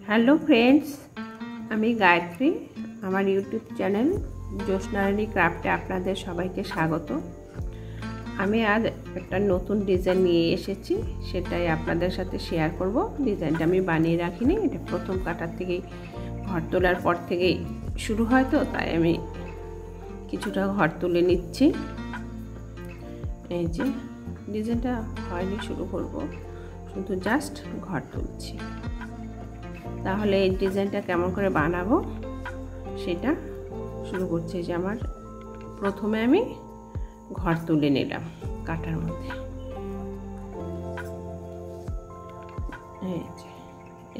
Hello friends, আমি গায়ত্রী। আমার YouTube channel Jyotsnarani ক্রাফটে আপনাদের সবাইকে স্বাগত। আমি আজ একটা নতুন ডিজাইন নিয়ে এসেছি, সেটাই আপনাদের সাথে শেয়ার করব। ডিজাইনটা আমি বানিয়ে রাখিনি, এটা প্রথম কাটার থেকেই ঘর তোলার পর থেকেই শুরু হয়, তো তাই আমি কিছুটা ঘর তুলে নিচ্ছি। এই যে ডিজাইনটা হয়নি, শুরু করব, শুধু জাস্ট ঘর তুলছি। তাহলে এই ডিজাইনটা কেমন করে বানাবো সেটা শুরু করছি। যে আমার প্রথমে আমি ঘর তুলে নিলাম কাটার মধ্যে, এই যে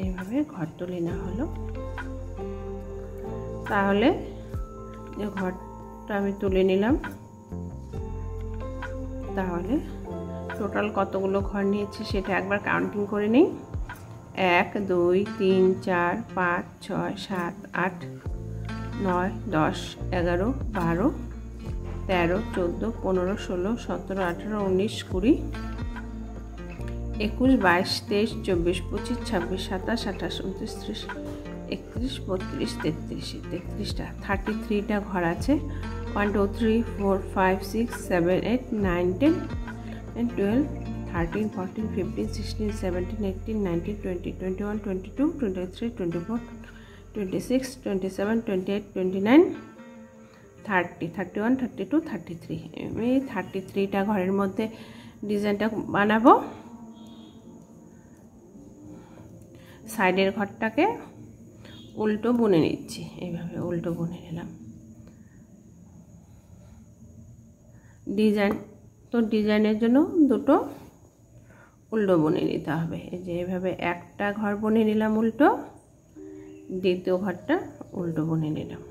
এইভাবে ঘর তুলে নেওয়া হলো। তাহলে যে ঘরটা আমি তুলে নিলাম, তাহলে টোটাল কতগুলো ঘর নিয়েছি সেটা একবার কাউন্টিং করে নিই। 1 2 3 4 5 6 7 8 9 10 11 12 13 14 15 16 17 18 19 20 21 22 23 24 25 26 27 28 29 30 31 32 33 33টা 33টা ঘর আছে। 1 2 3 4 5 6 7 8 9 10 and 12 13 14 15 16 17 18 19 20 21 22 23 24 26 27 28 29 30 31 32 33। আমি 33টা ঘরের মধ্যে ডিজাইনটা বানাবো। সাইডের ঘরটাকে উল্টো বুনে নিচ্ছি, এইভাবে উল্টো বুনে নিলাম। ডিজাইনের জন্য দুটো উল্টো বুনে নিতে হবে। এই যে এভাবে একটা ঘর বুনে নিলাম উল্টো, দ্বিতীয় ঘরটা উল্টো বুনে নিলাম।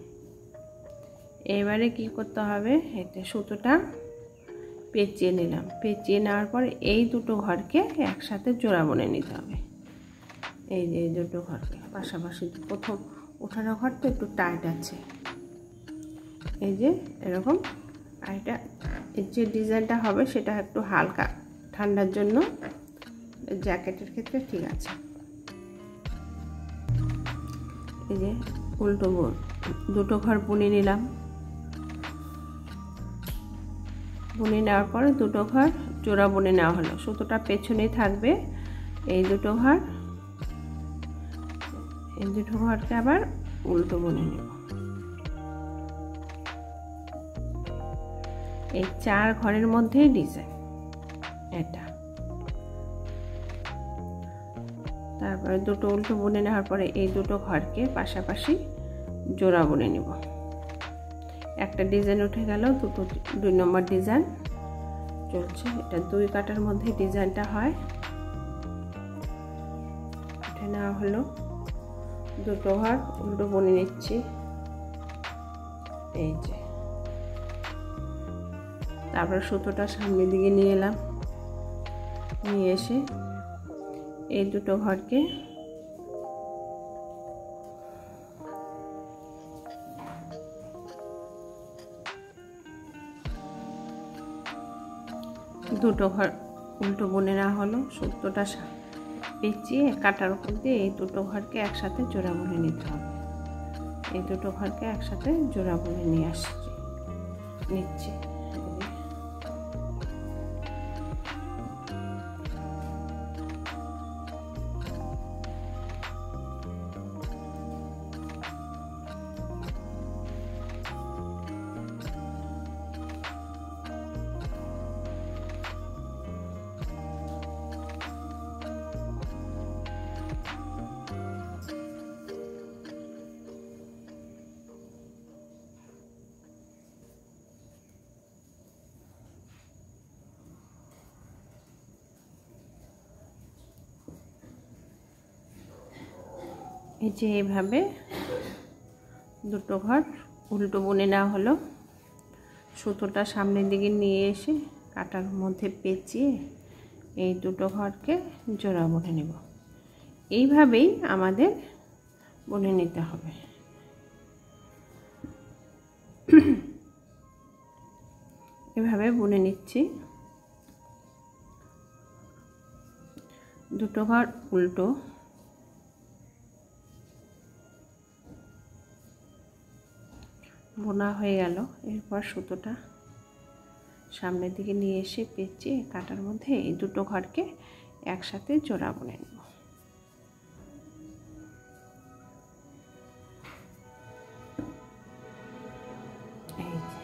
এবারে কি করতে হবে, এতে সুতোটা পেঁচিয়ে নিলাম। পেঁচিয়ে নেওয়ার পর এই দুটো ঘরকে একসাথে জোড়া বুনে নিতে হবে। এই যে এই দুটো ঘরকে পাশাপাশি, প্রথম ওঠানো ঘর তো একটু টাইট আছে, এই যে এরকম। আর এটা যে ডিজাইনটা হবে সেটা একটু হালকা, ঠান্ডার জন্য জ্যাকেটের ক্ষেত্রে ঠিক আছে। এই যে উল্টো দুটো ঘর বুনে নিলাম। বুনে নেওয়ার পরে দুটো ঘর জোড়া বুনে নেওয়া হলো। সুতোটা পেছনেই থাকবে। এই দুটো ঘরকে আবার উল্টো বুনে নেব। এই 4 ঘরের মধ্যেই ডিজাইন এটা। তারপরে দুটো উল্টো বুনে নেওয়ার পরে এই দুটো ঘরকে পাশাপাশি জোড়া বুনে নেব। একটা ডিজাইন উঠে গেল, 2 নম্বর ডিজাইন চলছে। এটা 2 কাটার মধ্যে ডিজাইনটা হয়। উঠে নেওয়া হলো, দুটো ঘর উল্টো বুনে নিচ্ছি। এই যে তারপর সুতোটা সামনের দিকে নিয়ে এলাম, নিয়ে এসে এই দুটো ঘরকে দুটো ঘর উল্টো বুনে নেওয়া হলো। সুতোটা পেঁচিয়ে কাটার উপর দিয়ে এই দুটো ঘরকে একসাথে জোড়া বুনে নিতে হবে। এই দুটো ঘরকে একসাথে জোড়া বুনে নিয়ে নিচ্ছি। এই যে এইভাবে দুটো ঘর উল্টো বুনে নেওয়া হলো। সুতোটা সামনের দিকে নিয়ে এসে কাটার মধ্যে পেঁচিয়ে এই দুটো ঘরকে জোড়া বুনে নেব। এইভাবেই আমাদের বুনে নিতে হবে। এভাবে বুনে নিচ্ছি। দুটো ঘর উল্টো, বোনা হয়ে গেল। এরপর সুতোটা সামনের দিকে নিয়ে এসে পেঁচিয়ে কাটার মধ্যে এই দুটো ঘরকে একসাথে জোড়া বুনে নেব। এই যে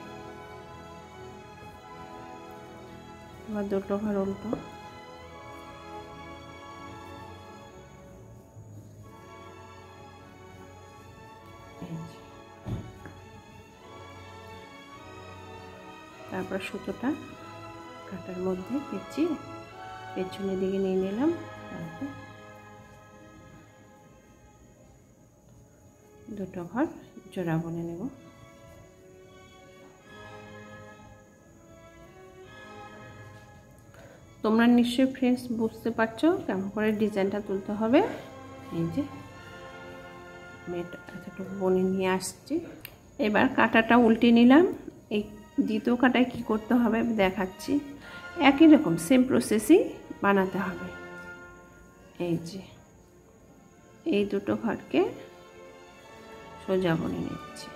এবার দুটো ঘর উল্টো, তারপর সুতোটা কাটার মধ্যে পেঁচিয়ে পেছনের দিকে নিয়ে নিলাম। তারপর দুটো ঘর জোড়া বুনে নেব। তোমরা নিশ্চয়ই ফ্রেন্ডস বুঝতে পারছো কেমন করে ডিজাইনটা তুলতে হবে। এই যে আমি এতটুকু বুনে নিয়ে আসছি। এবার কাঁটাটা উল্টে নিলাম। এই দ্বিতীয় কাঁটায় কী করতে হবে দেখাচ্ছি। একই রকম সেম প্রসেসই বানাতে হবে। এই যে এই দুটো ঘরকে সোজা বুনে নিচ্ছি।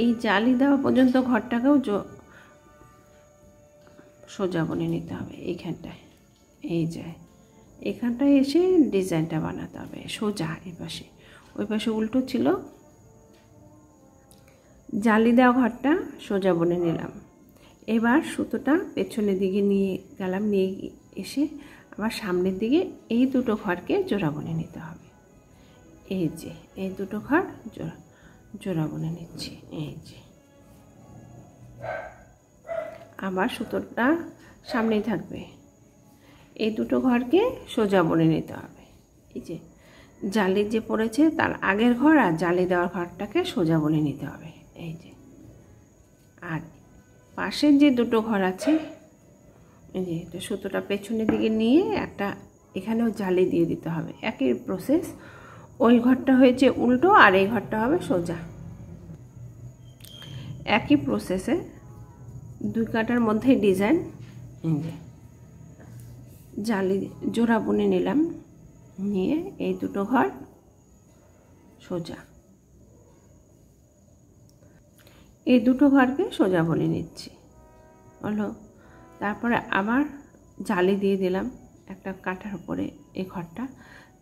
এই জালি দেওয়া পর্যন্ত ঘরটাকেও সোজা বুনে নিতে হবে। এইখানটায় এই যে এখানটায় এসে ডিজাইনটা বানাতে হবে সোজা। এপাশে ওই পাশে উল্টো ছিল, জালি দেওয়া ঘরটা সোজা বুনে নিলাম। এবার সুতোটা পেছনের দিকে নিয়ে গেলাম, নিয়ে এসে আবার সামনের দিকে এই দুটো ঘরকে জোড়া বুনে নিতে হবে। এই যে এই দুটো ঘর জোড়া বুনে নিচ্ছি। এই যে আবার সুতোটা সামনেই থাকবে। এই দুটো ঘরকে সোজা বুনে নিতে হবে। এই যে জালি যে পড়েছে তার আগের ঘর আর জালি দেওয়ার ঘরটাকে সোজা বুনে নিতে হবে। এই যে আর পাশের যে দুটো ঘর আছে, এই যে এটা সুতোটা পেছনের দিকে নিয়ে একটা এখানেও জালি দিয়ে দিতে হবে। একই প্রসেস। ওই ঘরটা হয়েছে উল্টো আর এই ঘরটা হবে সোজা। একই প্রসেসে দুই কাটার মধ্যে ডিজাইন। জালি জোড়া বুনে নিলাম, নিয়ে এই দুটো ঘর সোজা, এই দুটো ঘরকে সোজা বুনে নিচ্ছি হলো। তারপরে আবার জালি দিয়ে দিলাম একটা কাঁটার উপরে এই ঘরটা।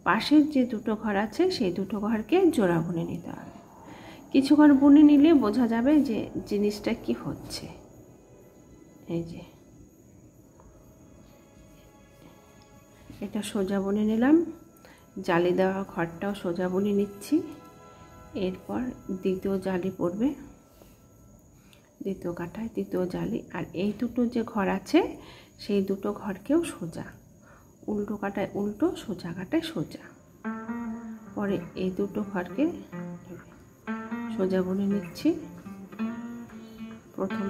পাশের যে দুটো ঘর আছে সেই দুটো ঘরকে জোড়া বুনে নিতে হবে। কিছু ঘর বুনে নিলে বোঝা যাবে যে জিনিসটা কি হচ্ছে। এই যে এটা সোজা বুনে নিলাম, জালি দেওয়া ঘরটাও সোজা বুনে নিচ্ছি। এরপর দ্বিতীয় জালি পড়বে, দ্বিতীয় কাটায় দ্বিতীয় জালি। আর এই দুটো যে ঘর আছে সেই দুটো ঘরকেও সোজা, উল্টো কাটায় উল্টো, সোজা কাটায় সোজা। পরে এই দুটো ঘরকে সোজা বুনে নিচ্ছি। প্রথম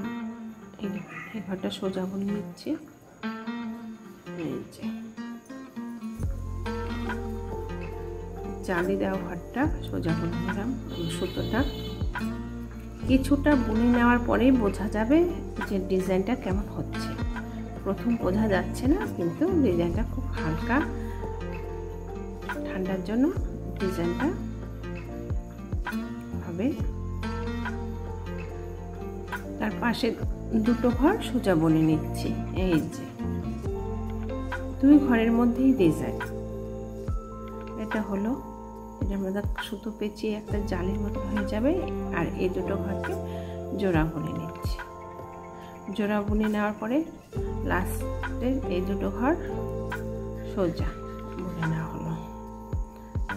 এই ঘরটা সোজা বুনে নিচ্ছি। এই যে জালি দেওয়া ঘরটা সোজা বুনে নিলাম। সুতোটা কিছুটা বুনে নেওয়ার পরেই বোঝা যাবে যে ডিজাইনটা কেমন হচ্ছে। প্রথম বোঝা যাচ্ছে না, কিন্তু ডিজাইনটা খুব হালকা, ঠান্ডার জন্য ডিজাইনটা হবে। তার পাশে দুটো ঘর সোজা বুনে নিচ্ছি। এই যে দুই ঘরের মধ্যেই ডিজাইন এটা হলো। এটার মধ্যে সুতো পেঁচিয়ে একটা জালির মতো হয়ে যাবে। আর এই দুটো ঘরকে জোড়া বুনে নিচ্ছি। জোড়া বুনে নেওয়ার পরে লাস্টের এই দুটো ঘর সোজা বুনে নেওয়া হলো।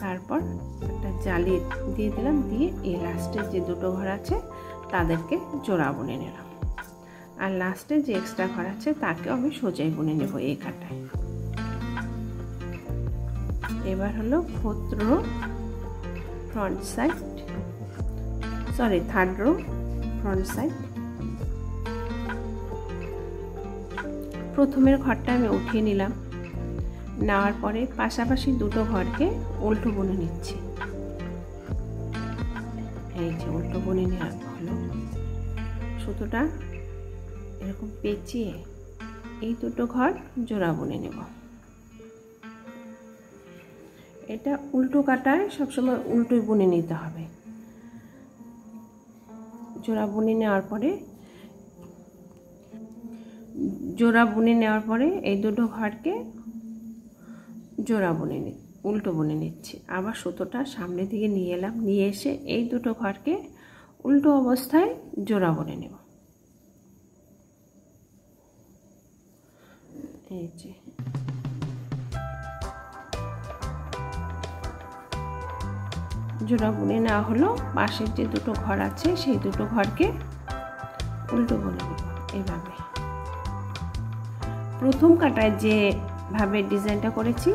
তারপর একটা জালি দিয়ে দিলাম, দিয়ে এই লাস্টের যে দুটো ঘর আছে তাদেরকে জোড়া বুনে নিলাম। আর লাস্টে যে এক্সট্রা ঘর আছে তাকেও আমি সোজাই বুনে নেব এই কাটায়। এবার হলো fourth row front side, sorry third row front side. প্রথমের ঘরটা আমি উঠিয়ে নিলাম, নেওয়ার পরে পাশাপাশি দুটো ঘরকে উল্টো বুনে নিচ্ছি। এই যে উল্টো বুনে নেওয়া হলো। সুতোটা এরকম পেঁচিয়ে এই দুটো ঘর জোড়া বুনে নেব। এটা উল্টো কাটায় সবসময় উল্টোই বুনে নিতে হবে। জোড়া বুনে নেওয়ার পরে এই দুটো ঘরকে জোড়া বুনে উল্টো বুনে নিচ্ছি। আবার সুতোটা সামনের দিকে নিয়ে এলাম, নিয়ে এসে এই দুটো ঘরকে উল্টো অবস্থায় জোড়া বুনে নেব। এই যে জোড়া বুনে নেওয়া হলো। পাশের যে দুটো ঘর আছে সেই দুটো ঘরকে উল্টো বুনে নেব। এইভাবে প্রথম কাটায় যেভাবে ডিজাইনটা করেছি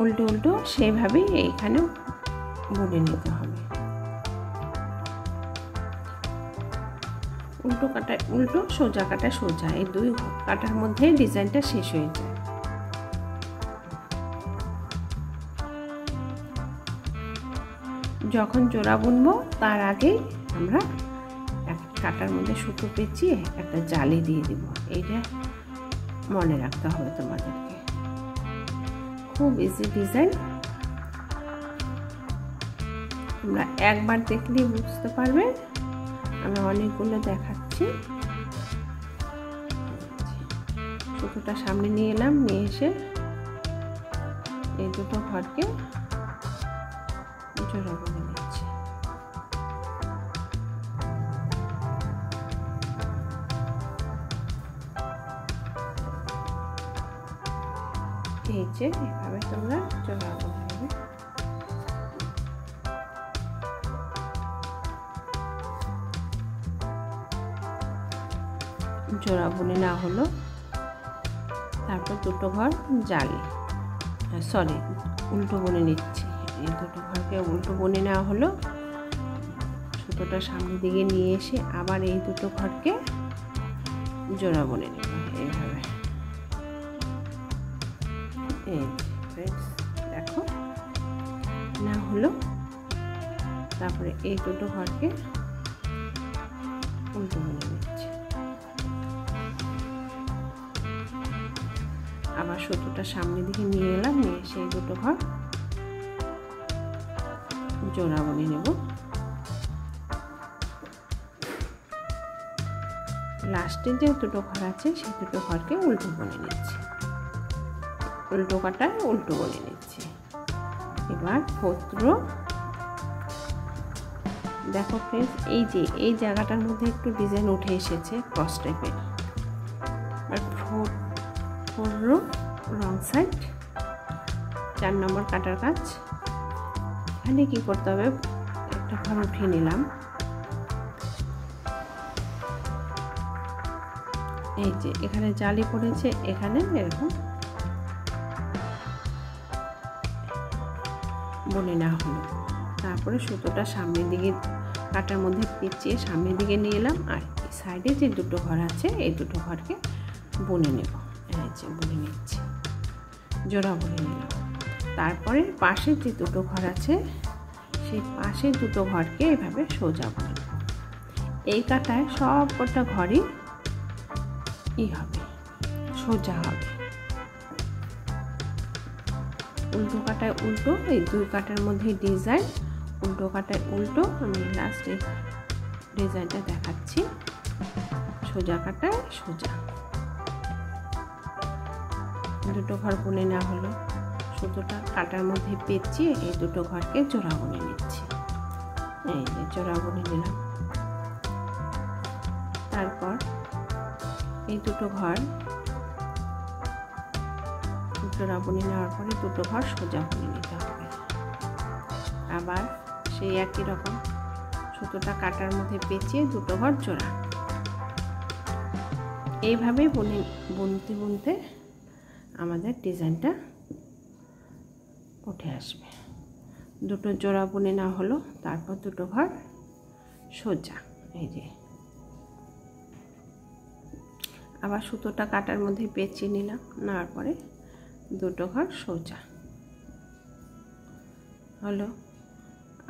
উল্টো উল্টো সেইভাবেই এইখানে বুনে নিতে হবে। উল্টো কাটায় উল্টো, সোজা কাটায় সোজা, এই দুই কাটার মধ্যে ডিজাইনটা শেষ হয়ে যায়। যখন জোড়া বুনবো তার আগেই আমরা কাটার মধ্যে সুতো পেঁচিয়ে একটা জালি দিয়ে দিব। এইটা মনে রাখতে হবে তোমাদেরকে। খুব ইজি ডিজাইন, তোমরা একবার দেখলেই বুঝতে পারবে। আমি অনেকগুলো দেখাচ্ছি। সুতোটা সামনে নিয়ে এলাম, নিয়ে এসে এই দুটো ঘরকে জোড়া বুনে নিচ্ছি। এই যে এভাবে তোমরা জোড়া বুনে নেবে। জোড়া বুনে না হলো, তারপর দুটো ঘর জালি উল্টো বুনে নিচ্ছি। এই দুটো ঘরকে উল্টো বুনে নেওয়া হলো। সুতোটা সামনের দিকে নিয়ে এসে আবার এই দুটো ঘরকে জোড়া বুনে নেব। এইভাবে এই দেখো না হলো। তারপরে এই দুটো ঘরকে উল্টো বুনে নিচ্ছি। আবার সুতোটা সামনের দিকে নিয়ে এলাম, নিয়ে এসে এই দুটো ঘর জোড়া বুনে নেব। লাস্টে যে দুটো ঘর আছে সেই দুটো ঘরকে উল্টো বুনে নিচ্ছি। উল্টো কাটায় উল্টো বুনে নিচ্ছি। এবার পত্র দেখো ফ্রেন্ডস, এই জায়গাটার মধ্যে একটু ডিজাইন উঠে এসেছে ক্রস টাইপের। আর রং সাইড 4 নম্বর কাটার কাজ। এখানে কি করতে হবে, একটা ঘর উঠিয়ে নিলাম। এই যে এখানে জালি পড়েছে, এখানে এরকম বুনে নেওয়া হলো। তারপরে সুতোটা সামনের দিকে কাটার মধ্যে পেঁচিয়ে সামনের দিকে নিয়ে এলাম। আর সাইডে যে দুটো ঘর আছে এই দুটো ঘরকে বুনে নেব। এই যে বুনে নিচ্ছি, জোড়া বুনে নিলাম। তারপরে পাশের যে দুটো ঘর আছে সেই পাশের দুটো ঘরকে এভাবে সোজা বুনে নেব। এই কাটায় সব কটা ঘরই হবে, সোজা হবে। উল্টো কাটায় উল্টো, এই দুই কাটার মধ্যে ডিজাইন। উল্টো কাটায় উল্টো, আমি লাস্টে ডিজাইনটা দেখাচ্ছি। সোজা কাটায় সোজা, দুটো ঘর বুনে নেওয়া হলো। সুতোটা কাটার মধ্যে পেঁচিয়ে এই দুটো ঘরকে জোড়া বুনে নিচ্ছি। এই যে জোড়া বুনে নিলাম। তারপর এই দুটো ঘর জোড়া বুনে নেওয়ার পরে দুটো ঘর সোজা বুনে নিতে হবে। আবার সেই একই রকম সুতোটা কাটার মধ্যে পেঁচিয়ে দুটো ঘর জোড়া। এইভাবেই বুনতে বুনতে আমাদের ডিজাইনটা উঠে আসবে। দুটো জোড়া বুনে নেওয়া হলো, তারপর দুটো ঘর সোজা। এই যে আবার সুতোটা কাটার মধ্যে পেঁচিয়ে নিলাম, নেওয়ার পরে দুটো ঘর সোজা হলো।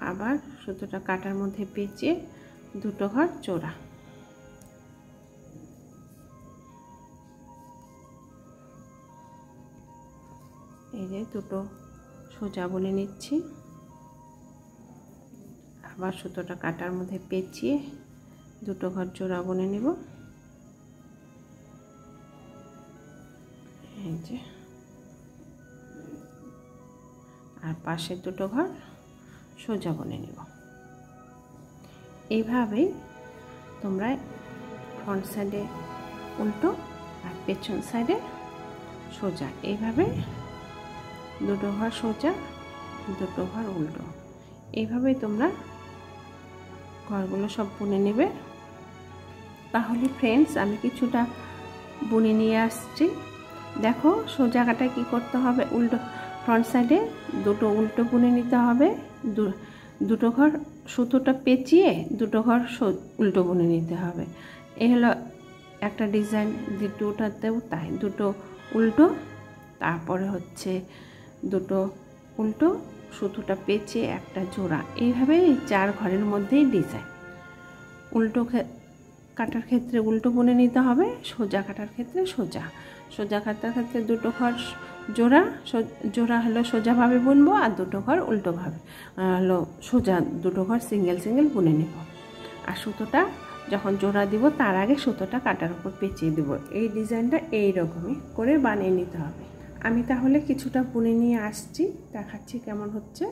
আবার সুতোটা কাটার মধ্যে পেঁচিয়ে দুটো ঘর জোড়া। এই যে দুটো সোজা বুনে নিচ্ছি। আবার সুতোটা কাটার মধ্যে পেঁচিয়ে দুটো ঘর জোড়া বুনে নিব। এই যে, আর পাশের দুটো ঘর সোজা বুনে নিব। এইভাবেই তোমরা ফ্রন্ট সাইডে উল্টো আর পেছন সাইডে সোজা, এইভাবে দুটো ঘর সোজা দুটো ঘর উল্টো, এইভাবেই তোমরা ঘরগুলো সব বুনে নেবে। তাহলে ফ্রেন্ডস আমি কিছুটা বুনে নিয়ে আসছি। দেখো সোজা কাটায় কী করতে হবে, উল্টো ফ্রন্ট সাইডে দুটো উল্টো বুনে নিতে হবে, দুটো ঘর সুতোটা পেঁচিয়ে দুটো ঘর উল্টো বুনে নিতে হবে। এই হলো একটা ডিজাইন। দুটোটাতেও তাই, দুটো উল্টো, তারপরে হচ্ছে দুটো উল্টো, সুতোটা পেঁচিয়ে একটা জোড়া, এইভাবে 4 ঘরের মধ্যেই ডিজাইন। উল্টো কাটার ক্ষেত্রে উল্টো বুনে নিতে হবে, সোজা কাটার ক্ষেত্রে সোজা। সোজা কাটার ক্ষেত্রে দুটো ঘর জোড়া, জোড়া হলো সোজাভাবে বুনবো, আর দুটো ঘর উল্টোভাবে হলো সোজা, দুটো ঘর সিঙ্গেল সিঙ্গেল বুনে নেব। আর সুতোটা যখন জোড়া দিব তার আগে সুতোটা কাটার উপর পেঁচিয়ে দেব। এই ডিজাইনটা এই রকমই করে বানিয়ে নিতে হবে। আমি তাহলে কিছুটা বুনে নিয়ে আসছি, দেখাচ্ছি কেমন হচ্ছে।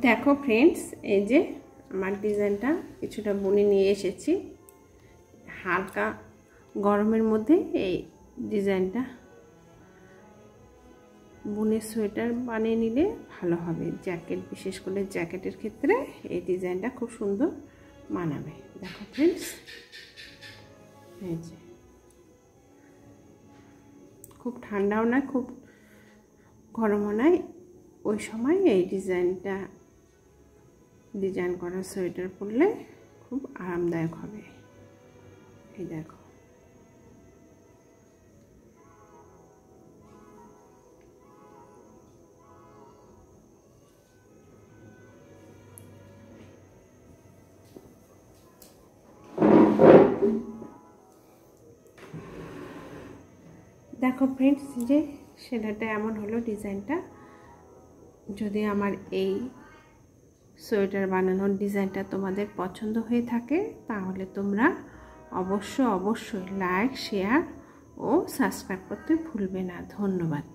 দেখো ফ্রেন্ডস, এই যে আমার ডিজাইনটা কিছুটা বুনে নিয়ে এসেছি। হালকা গরমের মধ্যে এই ডিজাইনটা বুনে সোয়েটার বানিয়ে নিলে ভালো হবে। জ্যাকেট, বিশেষ করে জ্যাকেটের ক্ষেত্রে এই ডিজাইনটা খুব সুন্দর মানাবে। দেখো ফ্রেন্ডস, এই যে খুব ঠান্ডাও নয় খুব গরমও নয়, ওই সময় এই ডিজাইনটা ডিজাইন করা সোয়েটার পরলে খুব আরামদায়ক হবে। এই দেখো, দেখো ফ্রেন্ডস, যে সেলাইটা এমন হলো ডিজাইনটা। যদি আমার এই সোয়েটার বানানোর ডিজাইনটা তোমাদের পছন্দ হয়ে থাকে তাহলে তোমরা অবশ্যই লাইক, শেয়ার ও সাবস্ক্রাইব করতে ভুলবে না। ধন্যবাদ।